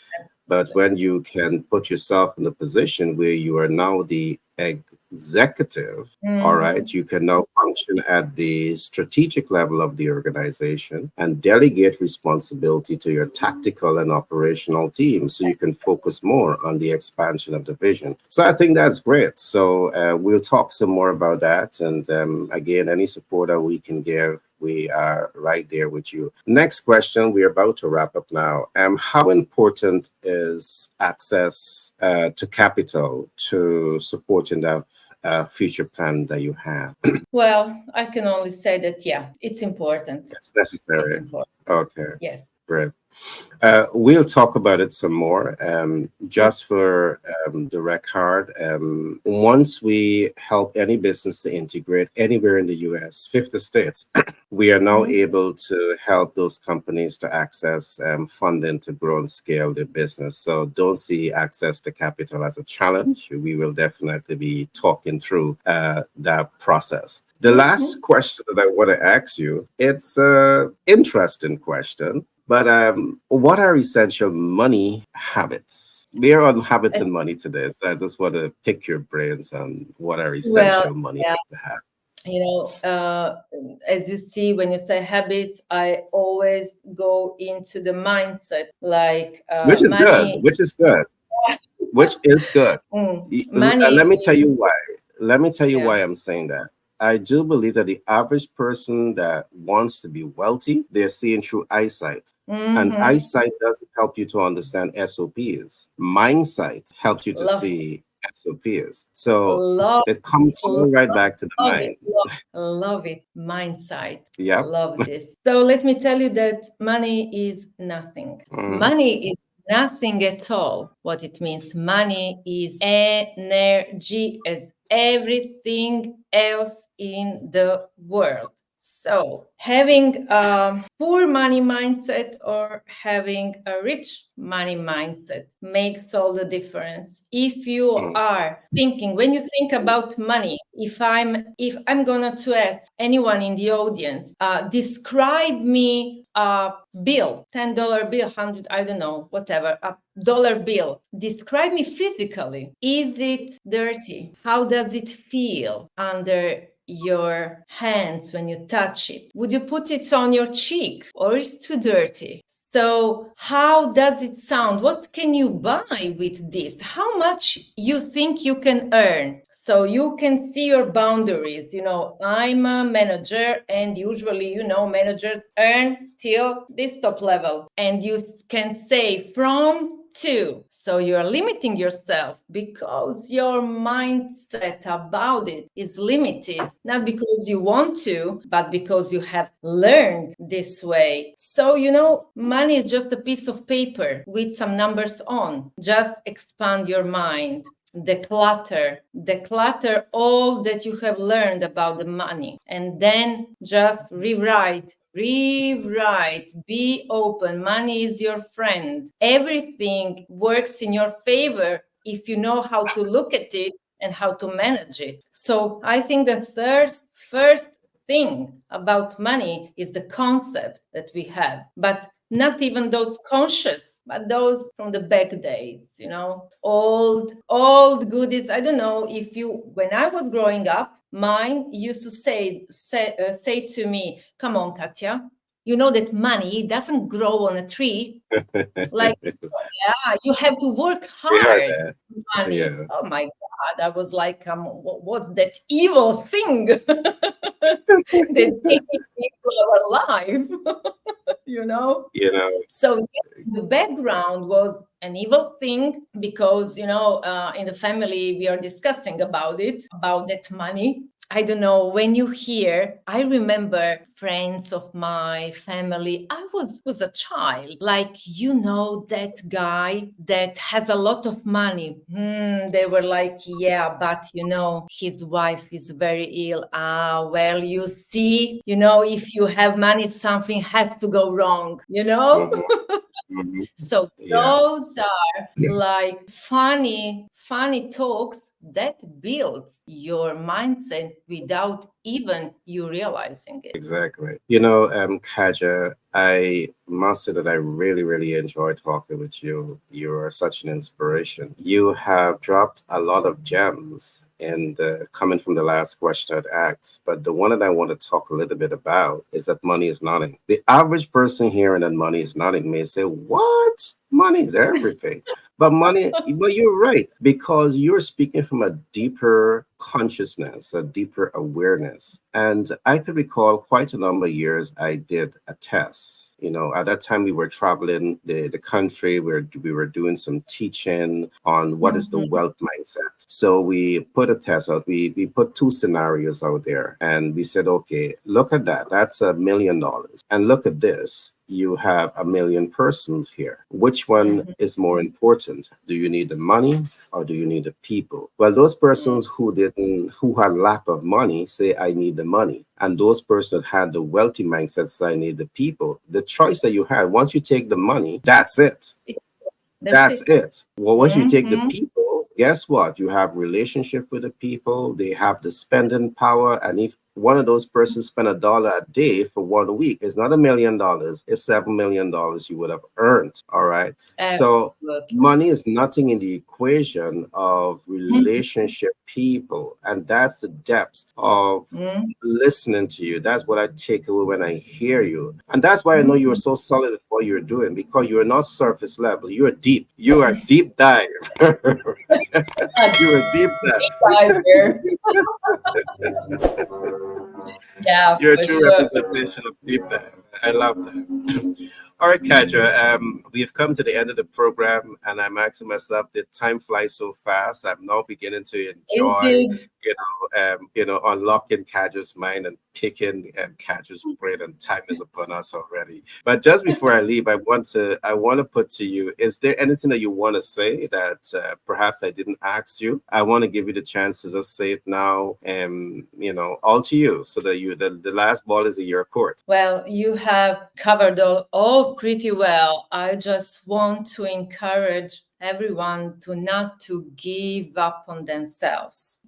But when you can put yourself in a position where you are now the executive, all right, you can now function at the strategic level of the organization and delegate responsibility to your tactical and operational team, so you can focus more on the expansion of the vision. So I think that's great. So we'll talk some more about that. And again, any support that we can give, we are right there with you. Next question. We're about to wrap up now. How important is access to capital to supporting that future plan that you have? Well, I can only say that, yeah, it's important. It's It's necessary. important. Okay, Yes. great. We'll talk about it some more. Just for the record, once we help any business to integrate anywhere in the US, 50 states, we are now able to help those companies to access funding to grow and scale their business. So don't see access to capital as a challenge. We will definitely be talking through that process. The last question that I want to ask you, it's an interesting question. But what are essential money habits? We're on habits and money today, so I just want to pick your brains on what are Well, essential money yeah, to have. you know, as you see, when you say habits, I always go into the mindset, like Which is good. money. Which is good. Which is good. Let Money me tell is, you why. Let me tell you yeah. why I'm saying that. I do believe that the average person that wants to be wealthy, they're seeing through eyesight. And eyesight doesn't help you to understand SOPs. Mindsight helps you to Love, see SOPs. So love, it comes love, all right back to the love it, mind. love it. Mindset. Yep. Love this. So let me tell you that money is nothing. Mhm. Money is nothing at all. What it means, money is energy as everything else in the world. So having a poor money mindset or having a rich money mindset makes all the difference. If you Mm. are thinking, when you think about money, if I'm gonna to ask anyone in the audience, describe me a bill, $10 bill, 100, I don't know, whatever, a dollar bill. Describe me physically. Is it dirty? How does it feel under your hands when you touch it? Would you put it on your cheek, or is it too dirty? So how does it sound? What can you buy with this? How much you think you can earn? So you can see your boundaries. You know, I'm a manager, and usually, you know, managers earn till this top level. And you can say from too. So you're limiting yourself because your mindset about it is limited, not because you want to, but because you have learned this way. So, money is just a piece of paper with some numbers on. Just expand your mind. Declutter all that you have learned about the money, and then just rewrite, be open. Money is your friend. Everything works in your favor if you know how to look at it and how to manage it. So I think the first thing about money is the concept that we have, but not even those conscious, but those from the back days, old goodies. I don't know if when I was growing up, mine used to say to me, come on, Katja, you know that money doesn't grow on a tree. Like, yeah, you have to work We heard hard. that. Money. Yeah. Oh my God. I was like, what's that evil thing that's keeping people alive? You know, So the background was an evil thing because, in the family, we are discussing about that money. I don't know, when you hear, I remember friends of my family, I was a child, like, that guy that has a lot of money. They were like, yeah, but his wife is very ill. Well, you see, if you have money, something has to go wrong, mhm, mhm. So Yeah, those are like funny talks that builds your mindset without even you realizing it. exactly. Kaja, I must say that I really, really enjoyed talking with you. You are such an inspiration. You have dropped a lot of gems and coming from the last question I'd asked. But the one that I want to talk a little bit about is that money is nothing. The average person hearing that money is nothing may say, what? Money is everything. But you're right, because you're speaking from a deeper consciousness, a deeper awareness. And I could recall quite a number of years I did a test. At that time we were traveling the country where we were doing some teaching on what is the wealth mindset. So we put a test out. We put two scenarios out there and we said, okay, look at that. That's $1 million. And look at this. You have 1 million persons here. Which one is more important? Do you need the money or do you need the people? Well, those persons who had lack of money say, I need the money. And those persons had the wealthy mindset, say, I need the people. The choice that you had, once you take the money, that's it. That's it. Well, once you take the people, guess what? You have relationship with the people. They have the spending power. And if one of those persons spend $1 a day for 1 week, it's not $1 million. It's $7 million you would have earned. All right. So money is nothing in the equation of relationship people. And that's the depth of listening to you. That's what I take away when I hear you. And that's why I know you are so solid at what you're doing, because you are not surface level. You are deep. You are deep dive. You're a deep dive. Yeah, You're a for true sure. representation of deep dive. I love that. All right, Katja, we've come to the end of the program, and I'm asking myself, the time flies so fast. I'm now beginning to enjoy, Indeed. unlocking Katja's mind and picking Katja's brain, and time is upon us already. But just before I leave, I want to put to you: is there anything that you want to say that perhaps I didn't ask you? I want to give you the chance to just say it now, and all to you, so that the last ball is in your court. Well, you have covered all pretty well. I just want to encourage everyone not to give up on themselves,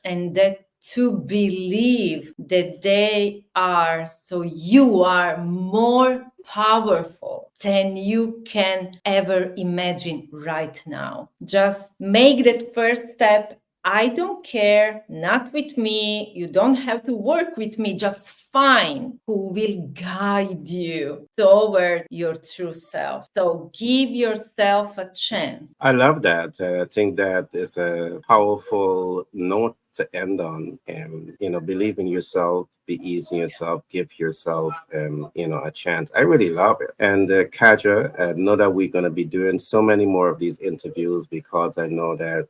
and that to believe that they are, so you are more powerful than you can ever imagine right now. Just make that first step. I don't care, not with me. You don't have to work with me. Just find who will guide you toward your true self. So give yourself a chance. I love that. I think that is a powerful note to end on. And, believe in yourself, be easy on yourself, give yourself, a chance. I really love it. And Katja, I know that we're going to be doing so many more of these interviews because I know that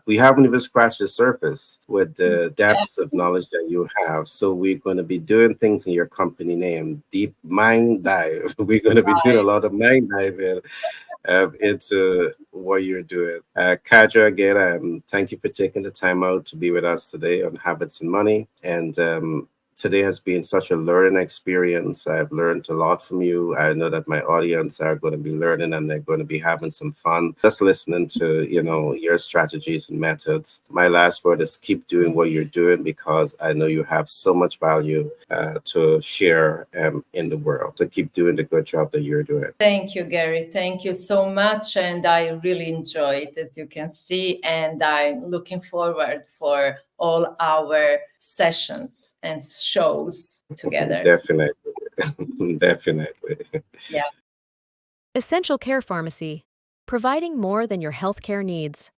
we haven't even scratched the surface with the depths of knowledge that you have. So we're going to be doing things in your company name, Deep Mind Dive. We're going to be doing a lot of mind diving into what you're doing. Katja, again, thank you for taking the time out to be with us today on Habits and Money. And today has been such a learning experience. I've learned a lot from you. I know that my audience are going to be learning and they're going to be having some fun just listening to, your strategies and methods. My last word is keep doing what you're doing because I know you have so much value to share in the world. So keep doing the good job that you're doing. Thank you, Gary. Thank you so much. And I really enjoy it, as you can see. And I'm looking forward for all our sessions and shows together. Definitely. Definitely. Yeah. Essential Care Pharmacy, providing more than your healthcare needs.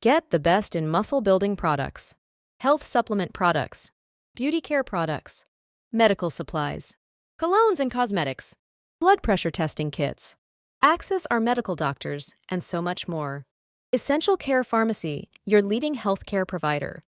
Get the best in muscle-building products, health supplement products, beauty care products, medical supplies, colognes and cosmetics, blood pressure testing kits. Access our medical doctors, and so much more. Essential Care Pharmacy, your leading healthcare provider.